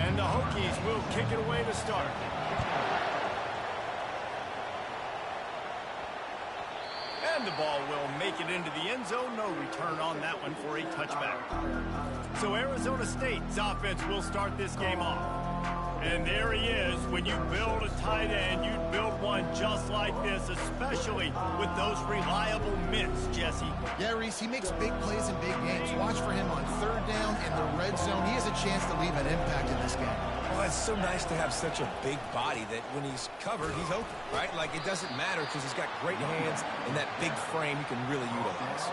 And the Hokies will kick it away to start. And the ball will make it into the end zone. No return on that one for a touchback. So Arizona State's offense will start this game off. And there he is. When you build a tight end, you build one just like this, especially with those reliable mitts, Jesse. Yeah, Reese, he makes big plays in big games. Watch for him on third down in the red zone. He has a chance to leave an impact in this game. Well, it's so nice to have such a big body that when he's covered, he's open, right? Like, it doesn't matter because he's got great hands and that big frame he can really utilize.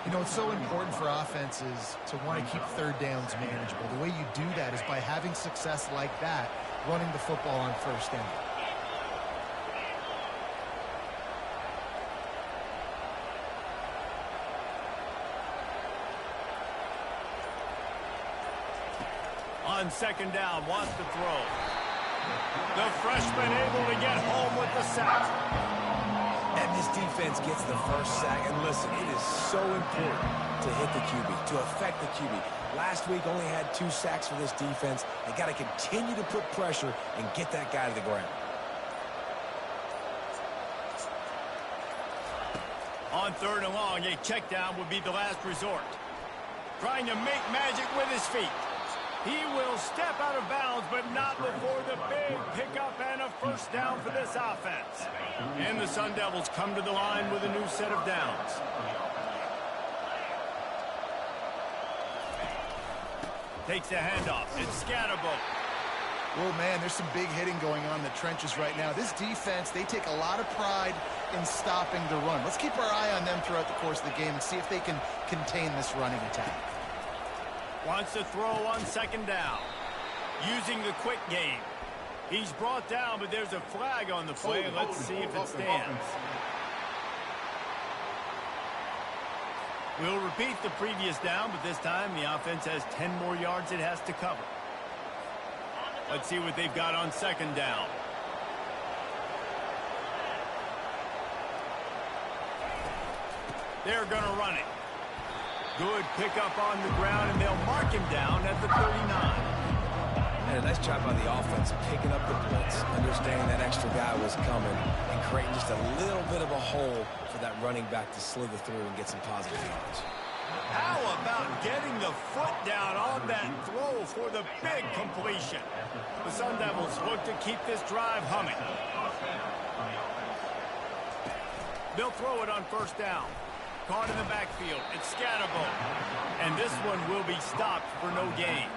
You know, it's so important for offenses to want to keep third downs manageable. The way you do that is by having success like that, running the football on first down. On second down, wants to throw. The freshman able to get home with the sack. And this defense gets the first sack. And listen, it is so important to hit the QB, to affect the QB. Last week only had 2 sacks for this defense. They got to continue to put pressure and get that guy to the ground. On third and long, a check down would be the last resort. Trying to make magic with his feet. He will step out of bounds, but not before the big pickup and a first down for this offense. And the Sun Devils come to the line with a new set of downs. Takes the handoff. It's Scatterbo. Oh, man, there's some big hitting going on in the trenches right now. This defense, they take a lot of pride in stopping the run. Let's keep our eye on them throughout the course of the game and see if they can contain this running attack. Wants to throw on second down. Using the quick game. He's brought down, but there's a flag on the play. Let's see if it stands. We'll repeat the previous down, but this time the offense has 10 more yards it has to cover. Let's see what they've got on second down. They're going to run it. Good pickup on the ground, and they'll mark him down at the 39. And a nice job by the offense picking up the blitz, understanding that extra guy was coming, and creating just a little bit of a hole for that running back to slither through and get some positive yards. How about getting the foot down on that throw for the big completion? The Sun Devils look to keep this drive humming. They'll throw it on first down. Caught in the backfield. It's Scatterbo. And this one will be stopped for no gain.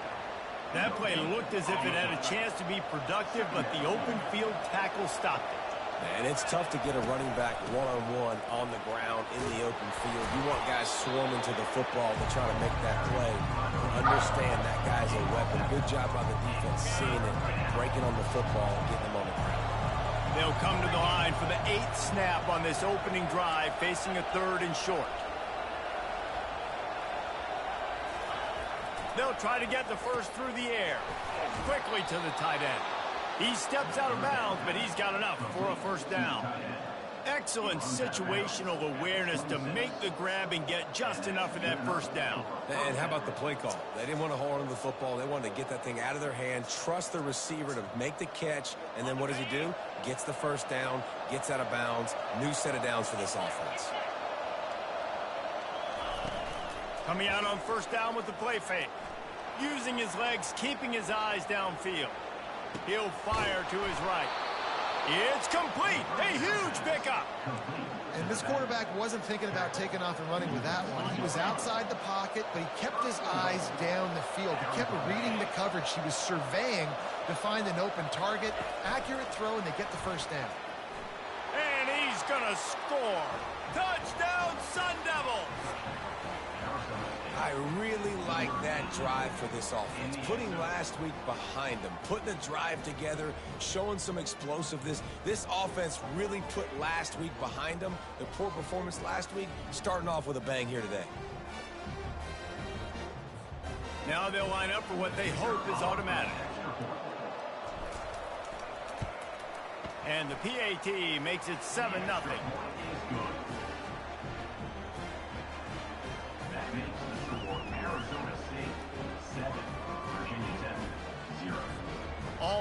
That play looked as if it had a chance to be productive, but the open field tackle stopped it. And it's tough to get a running back one-on-one on the ground in the open field. You want guys swarming to the football to try to make that play. Understand that guy's a weapon. Good job by the defense seeing it, breaking on the football, and getting him on the ground. They'll come to the line for the 8th snap on this opening drive, facing a third and short. They'll try to get the first through the air. Quickly to the tight end. He steps out of bounds, but he's got enough for a first down. Excellent situational awareness to make the grab and get just enough of that first down. And how about the play call? They didn't want to hold on to the football. They wanted to get that thing out of their hand, trust the receiver to make the catch, and then what does he do? Gets the first down, gets out of bounds. New set of downs for this offense. Coming out on first down with the play fake. Using his legs, keeping his eyes downfield. He'll fire to his right. It's complete. A huge pickup. And this quarterback wasn't thinking about taking off and running with that one. He was outside the pocket, but he kept his eyes down the field. He kept reading the coverage. He was surveying to find an open target. Accurate throw, and they get the first down. And he's going to score. Touchdown, Sun Devils. I really like that drive for this offense. Putting last week behind them, putting a drive together, showing some explosiveness. This offense really put last week behind them. The poor performance last week, starting off with a bang here today. Now they'll line up for what they hope is automatic. And the PAT makes it 7-0. Arizona State 7, Virginia Tech 0.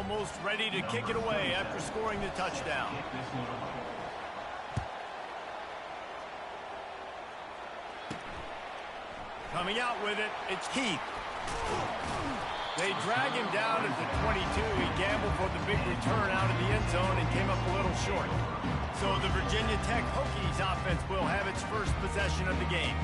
almost ready to kick it away after scoring the touchdown. Coming out with it, it's Heath. They drag him down at the 22. He gambled for the big return out of the end zone and came up a little short. So the Virginia Tech Hokies offense will have its first possession of the game.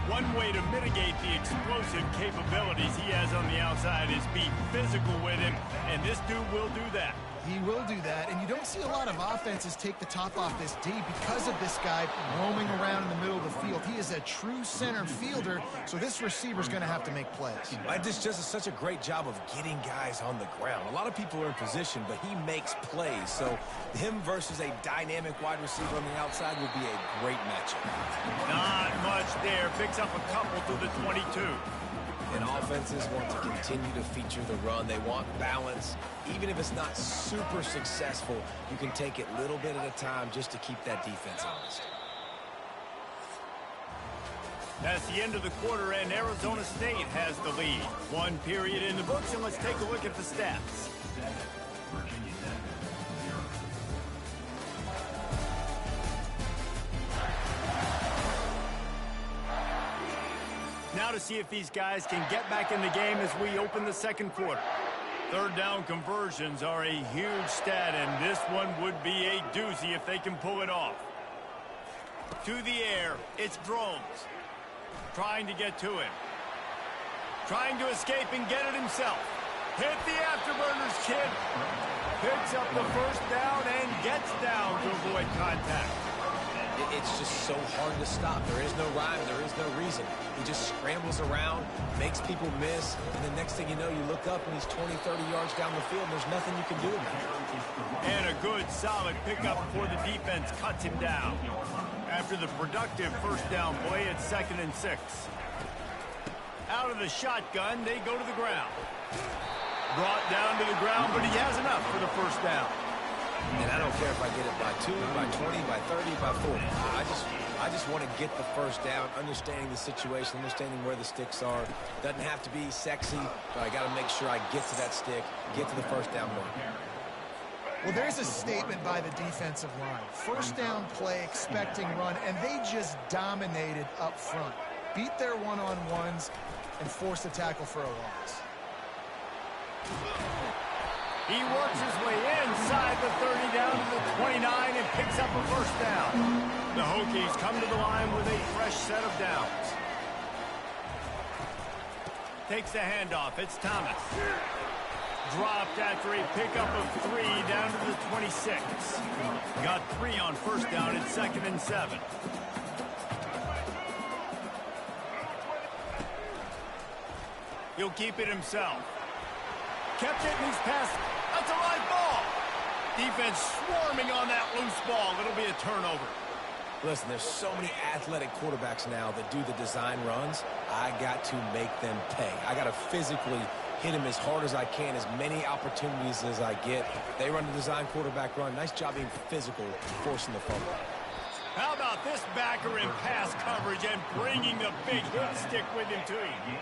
One way to mitigate the explosive capabilities he has on the outside is be physical with him, and this dude will do that. He will do that, and you don't see a lot of offenses take the top off this D because of this guy roaming around in the middle of the field. He is a true center fielder, so this receiver's going to have to make plays. This just is such a great job of getting guys on the ground. A lot of people are in position, but he makes plays. So him versus a dynamic wide receiver on the outside would be a great matchup. Not much there. Picks up a couple to the 22. And offenses want to continue to feature the run. They want balance. Even if it's not super successful, you can take it little bit at a time just to keep that defense honest. That's the end of the quarter, and Arizona State has the lead. One period in the books, and let's take a look at the stats. Now to see if these guys can get back in the game as we open the second quarter. Third down conversions are a huge stat, and this one would be a doozy if they can pull it off. To the air, it's Drones. Trying to get to him. Trying to escape and get it himself. Hit the afterburners, kid. Picks up the first down and gets down to avoid contact. It's just so hard to stop. There is no rhyme. There is no reason. He just scrambles around, makes people miss, and the next thing you know, you look up and he's 20, 30 yards down the field, and there's nothing you can do about it. And a good, solid pickup before the defense cuts him down. After the productive first down play, it's 2nd and 6. Out of the shotgun, they go to the ground. Brought down to the ground, but he has enough for the first down. And I don't care if I get it by 2, by 20, by 30, by 40. I just want to get the first down, understanding the situation, understanding where the sticks are. Doesn't have to be sexy, but I got to make sure I get to that stick, get to the first down mark. Well, there's a statement by the defensive line. First down play, expecting run, and they just dominated up front. Beat their one-on-ones and forced the tackle for a loss. He works his way inside the 30 down to the 29 and picks up a first down. The Hokies come to the line with a fresh set of downs. Takes the handoff. It's Thomas. Dropped after a pickup of 3 down to the 26. Got 3 on first down. It's 2nd and 7. He'll keep it himself. Kept it and he's passed. That's a live ball. Defense swarming on that loose ball. It'll be a turnover. Listen, there's so many athletic quarterbacks now that do the design runs. I got to make them pay. I got to physically hit him as hard as I can, as many opportunities as I get. They run the design quarterback run. Nice job being physical, forcing the fumble. How about this backer in pass coverage and bringing the big hit stick with him to him?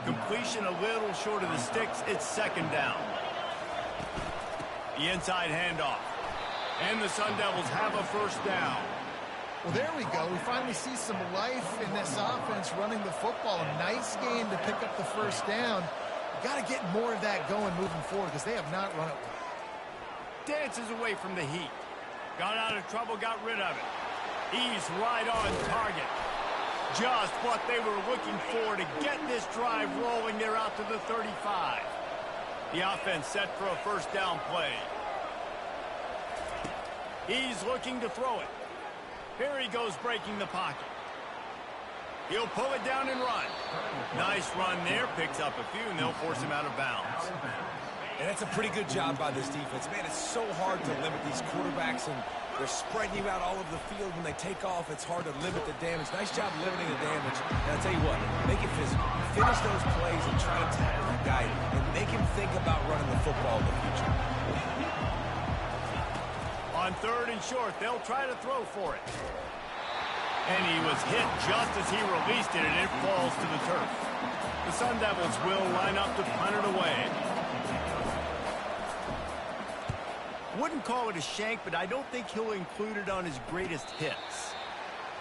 Completion a little short of the sticks. It's 2nd down. The inside handoff. And the Sun Devils have a first down. Well, there we go. We finally see some life in this offense running the football. A nice game to pick up the first down. Got to get more of that going moving forward because they have not run it well. Dances away from the heat. Got out of trouble, got rid of it. He's right on target. Just what they were looking for to get this drive rolling. They're out to the 35. The offense set for a first down play. He's looking to throw it. Here he goes breaking the pocket. He'll pull it down and run. Nice run there. Picks up a few, and they'll force him out of bounds. And that's a pretty good job by this defense. Man, it's so hard to limit these quarterbacks, and they're spreading you out all over the field. When they take off, it's hard to limit the damage. Nice job limiting the damage. And I'll tell you what, make it physical. Finish those plays and try to tackle the guy and make him think about running the football in the future. On 3rd and short, they'll try to throw for it. And he was hit just as he released it, and it falls to the turf. The Sun Devils will line up to punt it away. wouldn't call it a shank, but I don't think he'll include it on his greatest hits.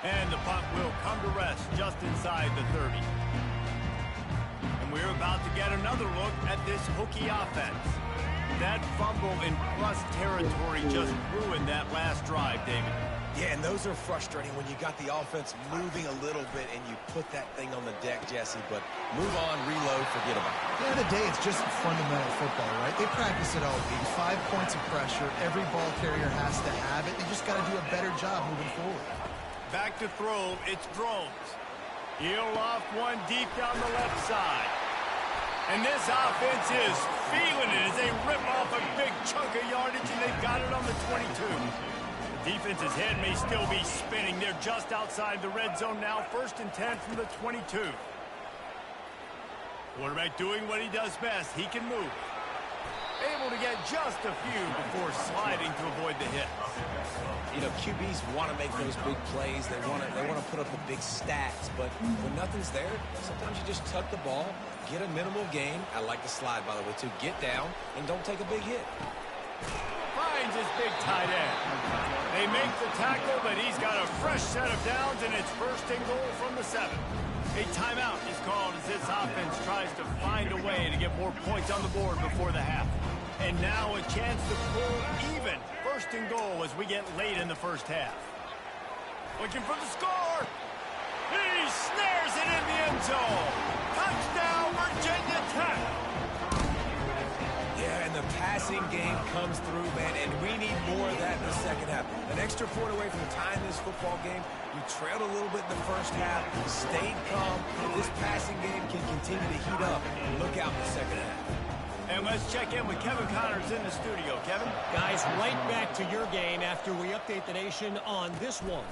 And the punt will come to rest just inside the 30. And we're about to get another look at this Hokie offense. That fumble in plus territory just ruined that last drive, David. Yeah, and those are frustrating when you got the offense moving a little bit and you put that thing on the deck, Jesse. But move on, reload, forget about it. At the end of the day, it's just fundamental football, right? They practice it all week. 5 points of pressure. Every ball carrier has to have it. They just got to do a better job moving forward. Back to throw, it's Drones. He'll loft one deep down the left side. And this offense is feeling it as they rip off a big chunk of yardage, and they've got it on the 22. The defense's head may still be spinning. They're just outside the red zone now, 1st and 10 from the 22. Quarterback doing what he does best. He can move. Able to get just a few before sliding to avoid the hit. You know, QBs want to make those big plays. They want to put up the big stats. But when nothing's there, sometimes you just tuck the ball, get a minimal gain. I like the slide, by the way, too. Get down and don't take a big hit. Finds his big tight end. They make the tackle, but he's got a fresh set of downs, and it's 1st and goal from the 7. A timeout is called as this offense tries to find a way to get more points on the board before the half. And now a chance to pull even. 1st and goal as we get late in the 1st half. Looking for the score. He snares it in the end zone. Touchdown, Virginia Tech. Yeah, and the passing game comes through, man, and we need more of that in the 2nd half. An extra point away from tying this football game. You trailed a little bit in the 1st half, stayed calm. This passing game can continue to heat up. Look out in the 2nd half. And let's check in with Kevin Connors in the studio. Kevin? Guys, right back to your game after we update the nation on this one.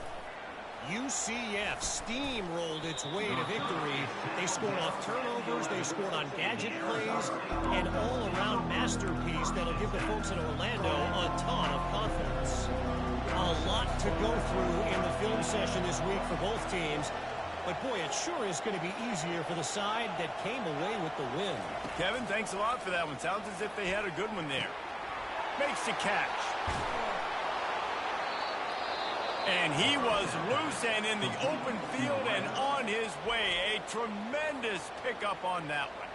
UCF steamrolled its way to victory. They scored off turnovers, they scored on gadget plays, an all-around masterpiece that'll give the folks in Orlando a ton of confidence. A lot to go through in the film session this week for both teams. But, boy, it sure is going to be easier for the side that came away with the win. Kevin, thanks a lot for that one. Sounds as if they had a good one there. Makes the catch. And he was loose and in the open field and on his way. A tremendous pickup on that one.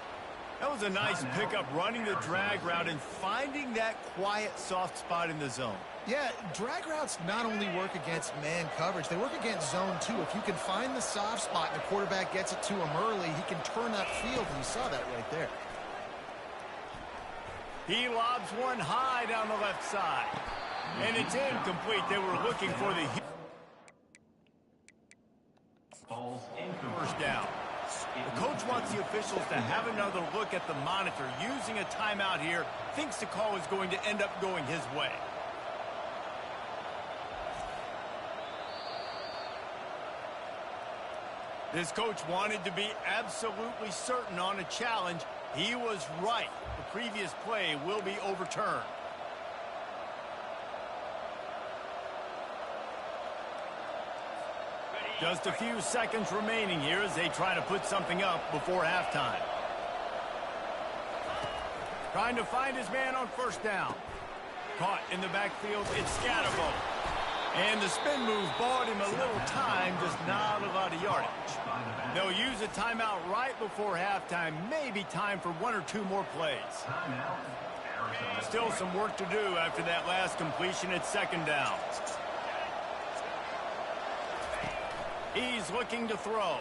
That was a nice pickup, running the drag route and finding that quiet, soft spot in the zone. Yeah, drag routes not only work against man coverage, they work against zone too. If you can find the soft spot and the quarterback gets it to him early, he can turn upfield, and you saw that right there. He lobs one high down the left side. And it's incomplete. They were looking for the first down. The coach wants the officials to have another look at the monitor. Using a timeout here, thinks the call is going to end up going his way. This coach wanted to be absolutely certain on a challenge. He was right. The previous play will be overturned. Just a few seconds remaining here as they try to put something up before halftime. Trying to find his man on 1st down. Caught in the backfield, it's Scatterbo. And the spin move bought him a little time, just not a lot of yardage. They'll use a timeout right before halftime. Maybe time for 1 or 2 more plays. Still some work to do after that last completion at 2nd down. He's looking to throw.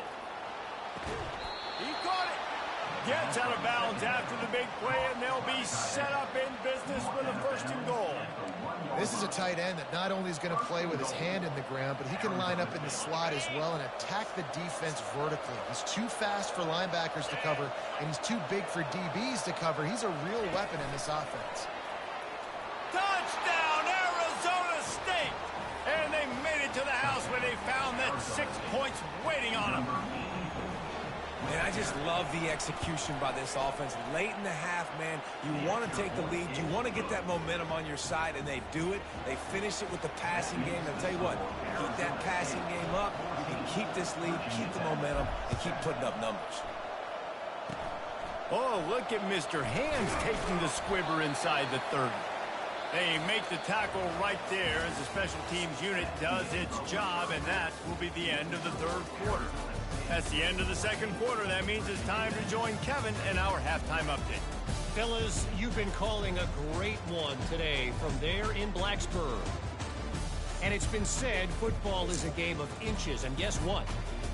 He caught it. Gets out of bounds after the big play, and they'll be set up in business with a 1st and goal. This is a tight end that not only is going to play with his hand in the ground, but he can line up in the slot as well and attack the defense vertically. He's too fast for linebackers to cover, and he's too big for DBs to cover. He's a real weapon in this offense. Touchdown, Arizona State! And they made it to the house where they found that 6 points waiting on them. Man, I just love the execution by this offense. Late in the half, man, you want to take the lead. You want to get that momentum on your side, and they do it. They finish it with the passing game. I'll tell you what, keep that passing game up. You can keep this lead, keep the momentum, and keep putting up numbers. Oh, look at Mr. Hands taking the squibber inside the 30. They make the tackle right there as the special teams unit does its job, and that will be the end of the third quarter. That's the end of the second quarter. That means it's time to join Kevin and our halftime update. Fellas, you've been calling a great one today from there in Blacksburg. And it's been said football is a game of inches, and guess what?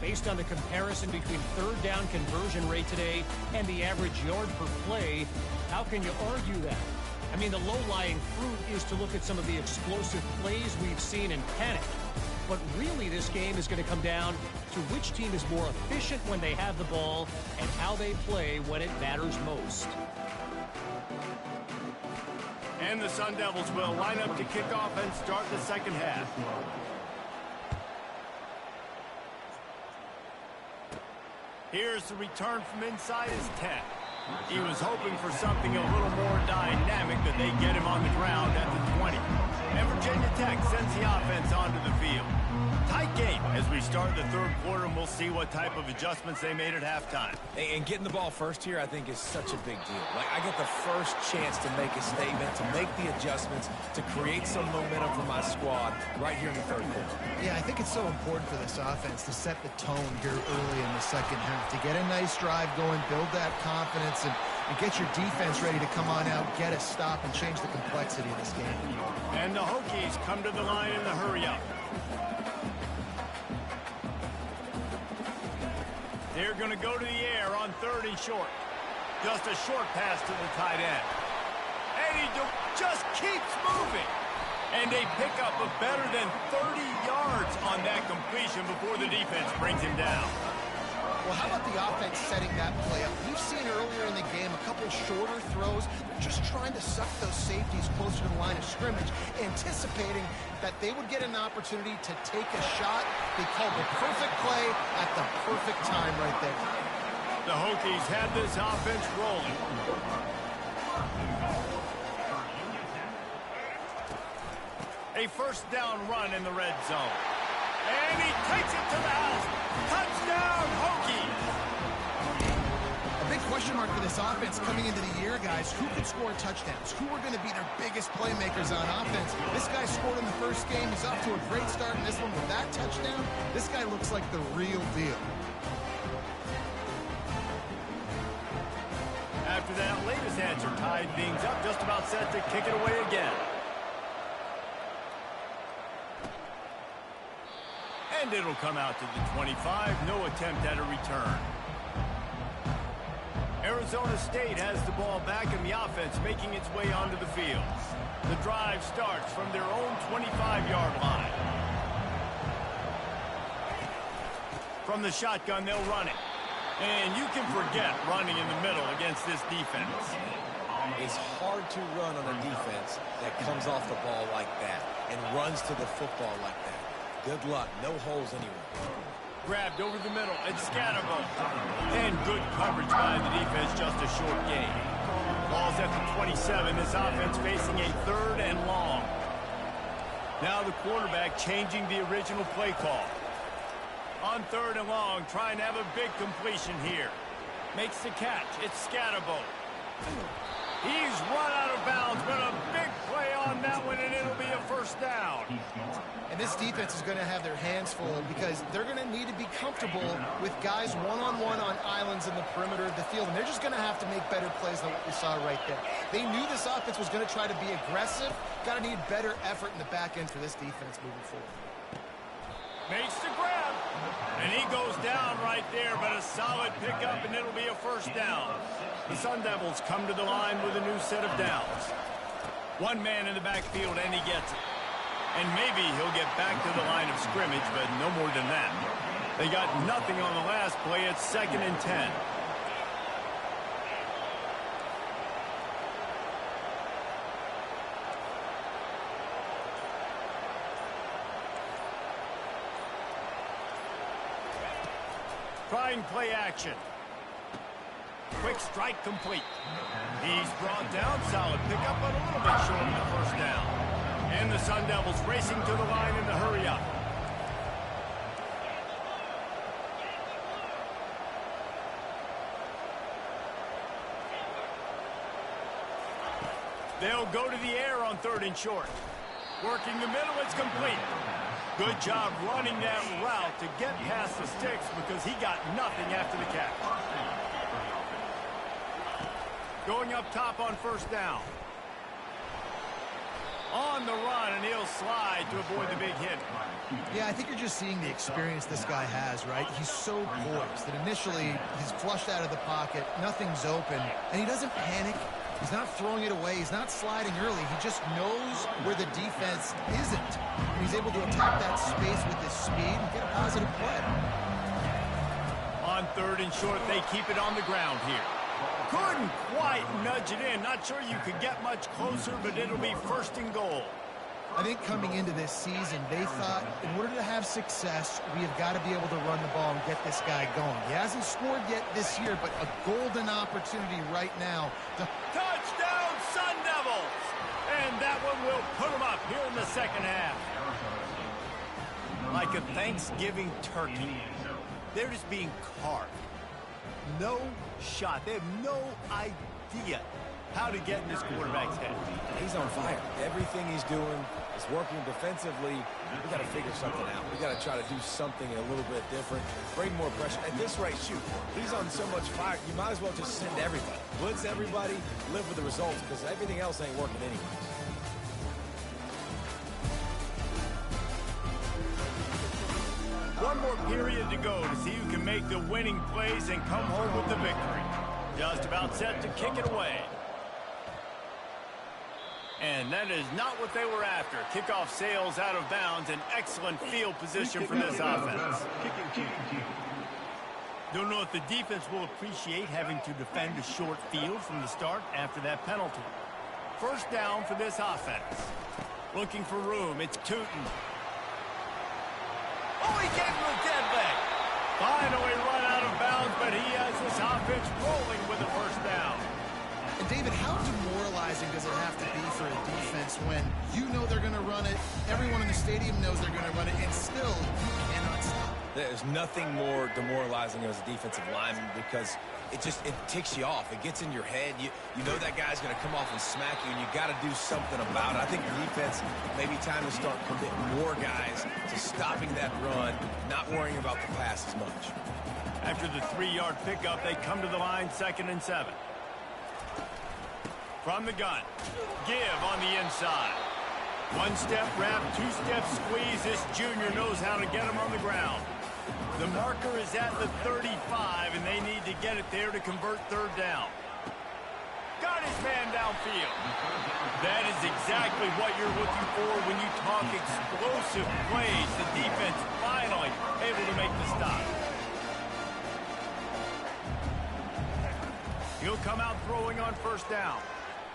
Based on the comparison between third down conversion rate today and the average yard per play, how can you argue that? I mean, the low-lying fruit is to look at some of the explosive plays we've seen in panic. But really, this game is going to come down to which team is more efficient when they have the ball and how they play when it matters most. And the Sun Devils will line up to kick off and start the second half. Here's the return from inside his 10. He was hoping for something a little more dynamic, but they get him on the ground at the 20. And Virginia Tech sends the offense onto the field. Tight game as we start the third quarter, and we'll see what type of adjustments they made at halftime. And getting the ball first here, I think, is such a big deal. Like, I get the first chance to make a statement, to make the adjustments, to create some momentum for my squad right here in the third quarter. Yeah, I think it's so important for this offense to set the tone here early in the second half, to get a nice drive going, build that confidence, and get your defense ready to come on out, get a stop, and change the complexity of this game. And the Hokies come to the line in the hurry-up. They're going to go to the air on third and short. Just a short pass to the tight end. And he just keeps moving. And they pick up a better than 30 yards on that completion before the defense brings him down. Well, how about the offense setting that play up? We've seen earlier in the game a couple shorter throws. They're just trying to suck those safeties closer to the line of scrimmage, anticipating that they would get an opportunity to take a shot. They called the perfect play at the perfect time right there. The Hokies had this offense rolling. A first down run in the red zone. And he takes it to the house. Touchdown, Hokies! A big question mark for this offense coming into the year, guys. Who could score touchdowns? Who are going to be their biggest playmakers on offense? This guy scored in the first game. He's off to a great start in this one with that touchdown. This guy looks like the real deal. After that latest answer tied things up, just about set to kick it away again. And it'll come out to the 25. No attempt at a return. Arizona State has the ball back and the offense making its way onto the field. The drive starts from their own 25-yard line. From the shotgun, they'll run it. And you can forget running in the middle against this defense. It's hard to run on a defense that comes off the ball like that and runs to the football like that. Good luck. No holes anywhere. Grabbed over the middle. It's Scatterbo. And good coverage by the defense. Just a short gain. Ball's at the 27. This offense facing a third and long. Now the quarterback changing the original play call. On third and long, trying to have a big completion here. Makes the catch. It's Scatterbo. He's run out of bounds, but a big play on that one, and it'll be a first down. And this defense is going to have their hands full because they're going to need to be comfortable with guys one-on-one on islands in the perimeter of the field, and they're just going to have to make better plays than what we saw right there. They knew this offense was going to try to be aggressive. Got to need better effort in the back end for this defense moving forward. Makes the grab, and he goes down right there, but a solid pickup, and it'll be a first down. The Sun Devils come to the line with a new set of downs. One man in the backfield, and he gets it. And maybe he'll get back to the line of scrimmage, but no more than that. They got nothing on the last play. It's 2nd and 10. Trying play action. Quick strike complete. He's brought down. Solid pickup, but a little bit short of the first down. And the Sun Devils racing to the line in the hurry-up. They'll go to the air on 3rd and short. Working the middle, it's complete. Good job running that route to get past the sticks because he got nothing after the catch. Going up top on 1st down. On the run, and he'll slide to avoid the big hit. Yeah, I think you're just seeing the experience this guy has, right? He's so poised that initially he's flushed out of the pocket, nothing's open, and he doesn't panic. He's not throwing it away. He's not sliding early. He just knows where the defense isn't. And he's able to attack that space with his speed and get a positive play. On 3rd and short, they keep it on the ground here. Couldn't quite nudge it in. Not sure you could get much closer, but it'll be 1st and goal. I think coming into this season, they thought in order to have success, we have got to be able to run the ball and get this guy going. He hasn't scored yet this year, but a golden opportunity right now to... Touchdown, Sun Devils! And that one will put them up here in the 2nd half. Like a Thanksgiving turkey, they're just being carved. No shot. They have no idea how to get in this quarterback's head. He's on fire. Everything he's doing is working defensively. We got to figure something out. We got to try to do something a little bit different. Bring more pressure. At this rate, shoot, he's on so much fire, you might as well just send everybody. Blitz everybody, live with the results, because everything else ain't working anyway. One more period to go to see who can make the winning plays and come home with the victory. Just about set to kick it away. And that is not what they were after. Kickoff sails out of bounds. An excellent field position for this offense. Don't know if the defense will appreciate having to defend a short field from the start after that penalty. 1st down for this offense. Looking for room. It's Tootin. Oh, he gave him a dead leg. Finally run out of bounds, but he has this offense rolling with a 1st down. And David, how demoralizing does it have to be for a defense when you know they're going to run it, everyone in the stadium knows they're going to run it, and still you cannot stop? There's nothing more demoralizing as a defensive lineman because it ticks you off. It gets in your head. You know that guy's going to come off and smack you, and you got to do something about it. I think the defense, maybe time to start committing more guys to stopping that run, not worrying about the pass as much. After the 3-yard pickup, they come to the line 2nd and 7. From the gun, give on the inside. 1-step wrap, 2-step squeeze. This junior knows how to get him on the ground. The marker is at the 35, and they need to get it there to convert 3rd down. Got his man downfield. That is exactly what you're looking for when you talk explosive plays. The defense finally able to make the stop. He'll come out throwing on 1st down.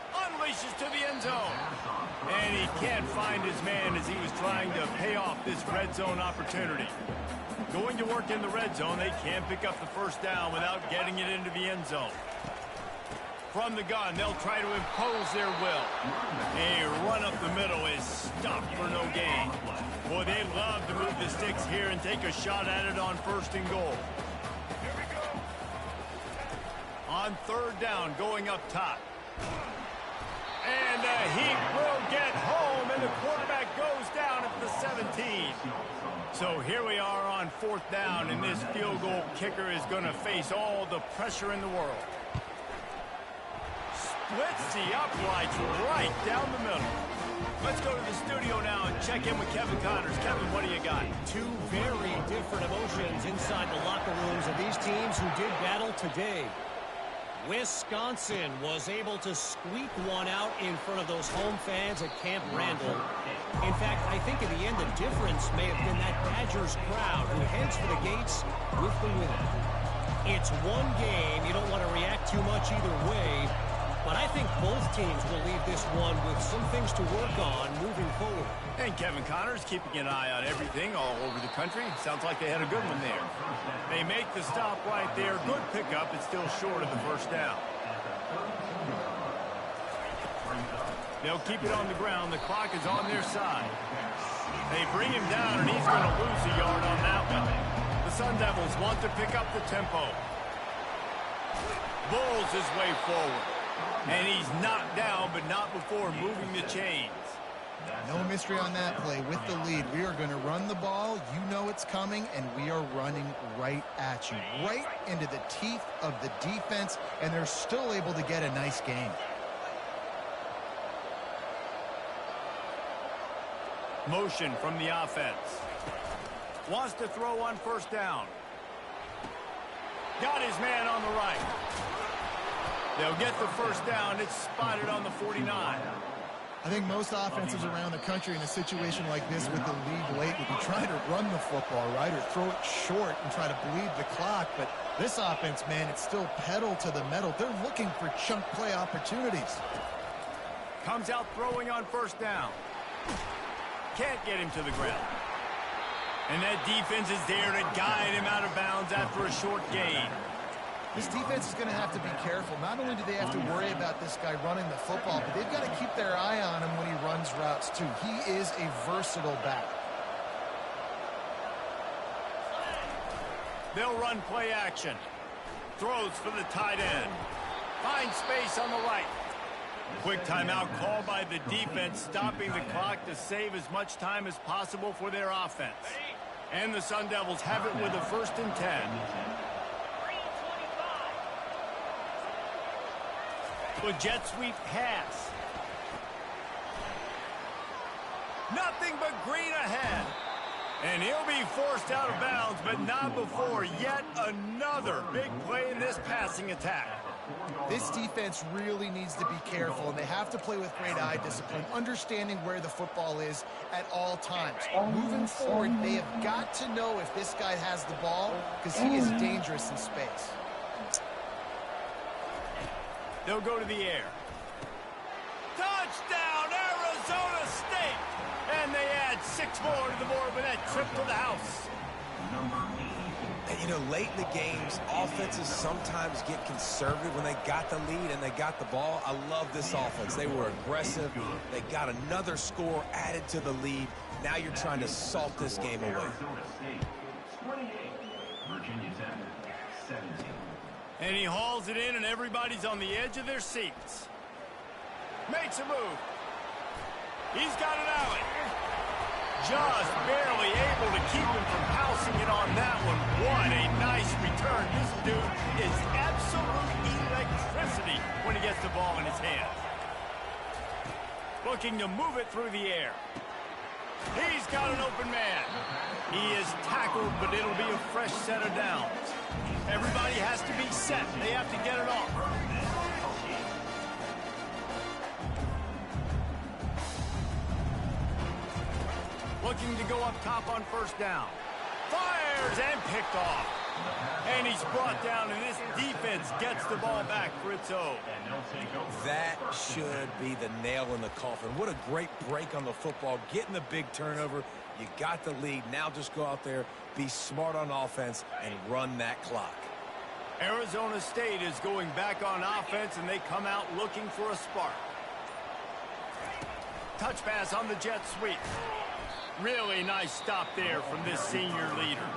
Unleashes to the end zone. And he can't find his man as he was trying to pay off this red zone opportunity. Going to work in the red zone, they can't pick up the 1st down without getting it into the end zone. From the gun, they'll try to impose their will. A run up the middle is stopped for no gain. Boy, they love to move the sticks here and take a shot at it on 1st and goal. On 3rd down, going up top. And he will get home, and the quarterback goes down at the 17. So here we are on 4th down, and this field goal kicker is going to face all the pressure in the world. Splits the uprights right down the middle. Let's go to the studio now and check in with Kevin Connors. Kevin, what do you got? Two very different emotions inside the locker rooms of these teams who did battle today. Wisconsin was able to squeak one out in front of those home fans at Camp Randall. In fact, I think in the end the difference may have been that Badgers crowd who heads for the gates with the win. It's one game. You don't want to react too much either way. But I think both teams will leave this one with some things to work on moving forward. And Kevin Connors keeping an eye on everything all over the country. Sounds like they had a good one there. They make the stop right there. Good pickup. It's still short of the 1st down. They'll keep it on the ground. The clock is on their side. They bring him down, and he's going to lose a yard on that one. The Sun Devils want to pick up the tempo. Bulls his way forward. And he's knocked down, but not before moving the chains. No mystery on that play. With the lead, we are going to run the ball. You know it's coming, and we are running right at you, right into the teeth of the defense, and they're still able to get a nice gain. Motion from the offense. Wants to throw on first down. Got his man on the right. They'll get the first down. It's spotted on the 49. I think most offenses around the country in a situation like this with the lead late would be trying to run the football, right, or throw it short and try to bleed the clock. But this offense, man, it's still pedal to the metal. They're looking for chunk play opportunities. Comes out throwing on first down. Can't get him to the ground. And that defense is there to guide him out of bounds after a short gain. This defense is going to have to be careful. Not only do they have to worry about this guy running the football, but they've got to keep their eye on him when he runs routes, too. He is a versatile back. They'll run play action. Throws for the tight end. Finds space on the right. Quick timeout called by the defense, stopping the clock to save as much time as possible for their offense. And the Sun Devils have it with a 1st and 10. A jet sweep pass. Nothing but green ahead. And he'll be forced out of bounds, but not before yet another big play in this passing attack. This defense really needs to be careful, and they have to play with great eye discipline, understanding where the football is at all times. Moving forward, they have got to know if this guy has the ball, because he is dangerous in space. They'll go to the air. Touchdown, Arizona State! And they add 6 more to the board with that trip to the house. And, you know, late in the games, offenses sometimes get conservative when they got the lead and they got the ball. I love this offense. They were aggressive. They got another score added to the lead. Now you're trying to salt this game away. And he hauls it in, and everybody's on the edge of their seats. Makes a move. He's got an alley. Just barely able to keep him from pouncing it on that one. What a nice return. This dude is absolute electricity when he gets the ball in his hands. Looking to move it through the air. He's got an open man. He is tackled, but it'll be a fresh set of downs. Everybody has to be set. They have to get it off. Looking to go up top on first down. Fires and picked off. And he's brought down, and this defense gets the ball back for its own. That should be the nail in the coffin. What a great break on the football. Getting the big turnover. You got the lead. Now just go out there, be smart on offense, and run that clock. Arizona State is going back on offense, and they come out looking for a spark. Touch pass on the jet sweep. Really nice stop there from this senior leader.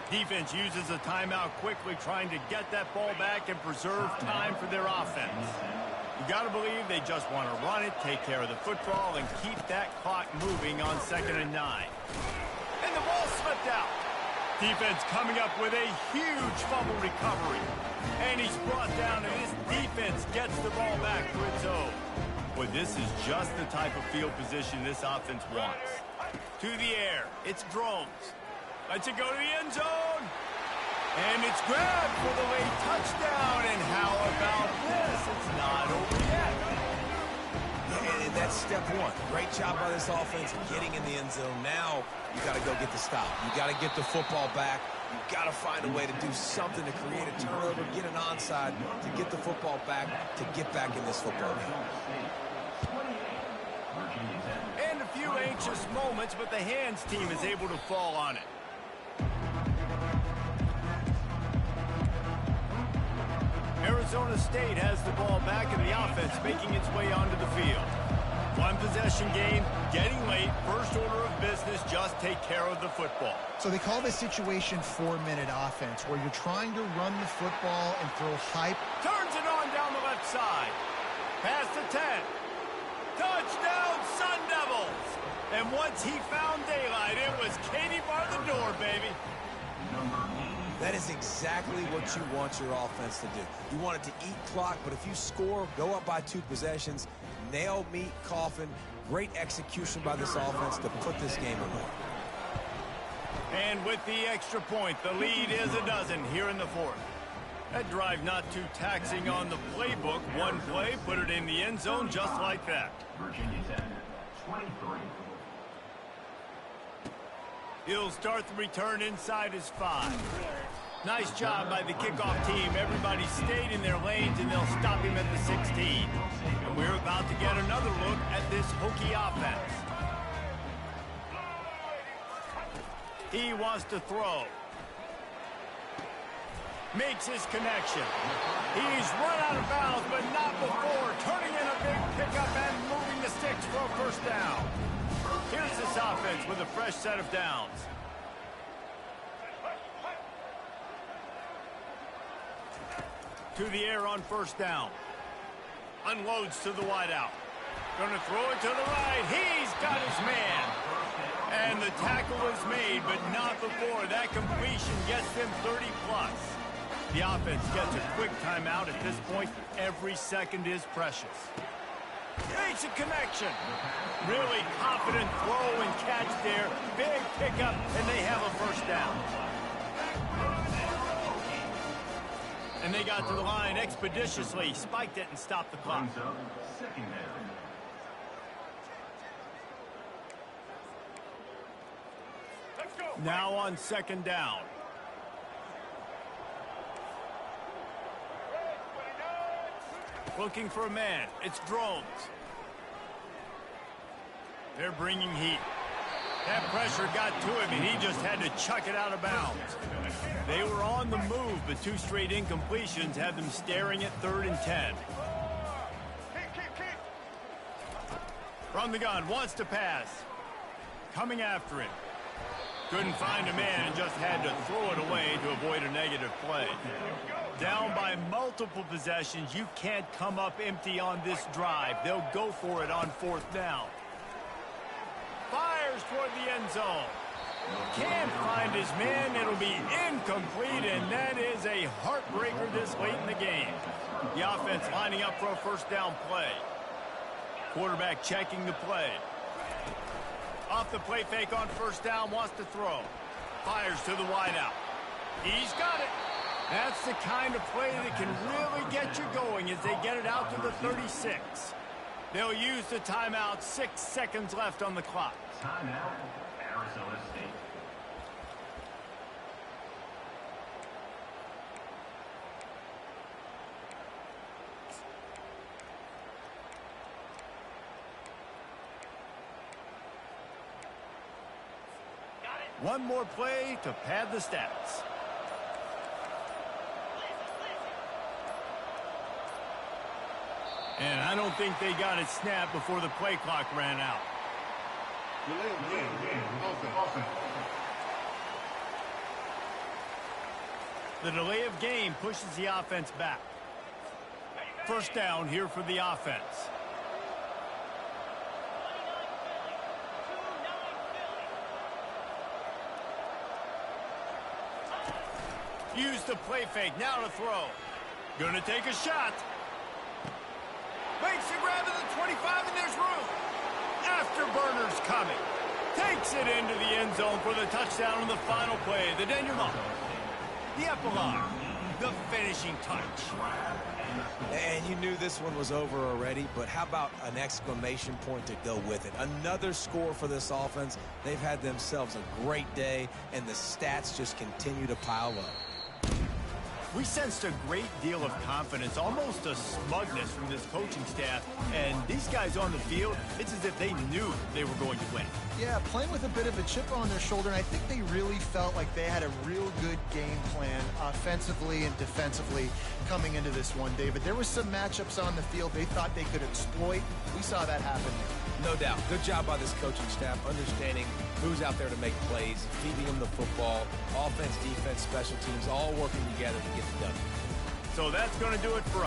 Defense uses a timeout quickly, trying to get that ball back and preserve time for their offense. You got to believe they just want to run it, take care of the football, and keep that clock moving on 2nd and 9. And the ball slipped out. Defense coming up with a huge fumble recovery. And he's brought down, and this defense gets the ball back for its own. Boy, this is just the type of field position this offense wants. To the air, it's drones. Lets it go to the end zone. And it's grabbed for the late touchdown. And how about this? It's not over yet. And that's step one. Great job by this offense getting in the end zone. Now you got to go get the stop. You got to get the football back. You got to find a way to do something to create a turnover, get an onside, to get the football back, to get back in this football game. And a few anxious moments, but the hands team is able to fall on it. Arizona State has the ball back, and the offense making its way onto the field. One possession game, getting late, first order of business, just take care of the football. So they call this situation 4-minute offense, where you're trying to run the football and throw hype. Turns it on down the left side. Past the 10. Touchdown, Sun Devils! And once he found daylight, it was Katie bar the door, baby. That is exactly what you want your offense to do. You want it to eat clock, but if you score, go up by 2 possessions, nail, meet, coffin. Great execution by this offense to put this game away. And with the extra point, the lead is a dozen here in the 4th. That drive not too taxing on the playbook. One play, put it in the end zone just like that. Virginia Tech, 23. He'll start the return inside his 5. Nice job by the kickoff team. Everybody stayed in their lanes, and they'll stop him at the 16. And we're about to get another look at this Hokie offense. He wants to throw. Makes his connection. He's run out of bounds, but not before. Turning in a big pickup and moving the sticks for a first down. Here's this offense with a fresh set of downs. To the air on first down. Unloads to the wideout. Gonna throw it to the right. He's got his man. And the tackle is made, but not before. That completion gets them 30 plus. The offense gets a quick timeout at this point. Every second is precious. Makes a connection. Really confident throw and catch there. Big pickup, and they have a first down. And they got to the line expeditiously. Spiked it and stopped the clock. Now on second down. Looking for a man. It's Drones. They're bringing heat. That pressure got to him, and he just had to chuck it out of bounds. They were on the move, but 2 straight incompletions had them staring at 3rd and 10. From the gun, wants to pass. Coming after him. Couldn't find a man and just had to throw it away to avoid a negative play. Down by multiple possessions, you can't come up empty on this drive. They'll go for it on 4th down. Fires toward the end zone. Can't find his man. It'll be incomplete, and that is a heartbreaker this late in the game. The offense lining up for a first down play. Quarterback checking the play. Off the play fake on first down, wants to throw. Fires to the wideout. He's got it. That's the kind of play that can really get you going as they get it out to the 36. They'll use the timeout. 6 seconds left on the clock. Timeout, Arizona State. One more play to pad the stats. And I don't think they got it snapped before the play clock ran out. The delay of game pushes the offense back. First down here for the offense. Use the play fake, now to throw. Gonna take a shot. Makes the grab at the 25, and there's room. Afterburner's coming. Takes it into the end zone for the touchdown on the final play. The denouement. The epilogue. The finishing touch. And you knew this one was over already, but how about an exclamation point to go with it? Another score for this offense. They've had themselves a great day, and the stats just continue to pile up. We sensed a great deal of confidence, almost a smugness from this coaching staff. And these guys on the field, it's as if they knew they were going to win. Yeah, playing with a bit of a chip on their shoulder, and I think they really felt like they had a real good game plan offensively and defensively coming into this one, David. There were some matchups on the field they thought they could exploit. We saw that happen here. No doubt. Good job by this coaching staff understanding who's out there to make plays, feeding them the football, offense, defense, special teams, all working together to get it done. So that's going to do it for us.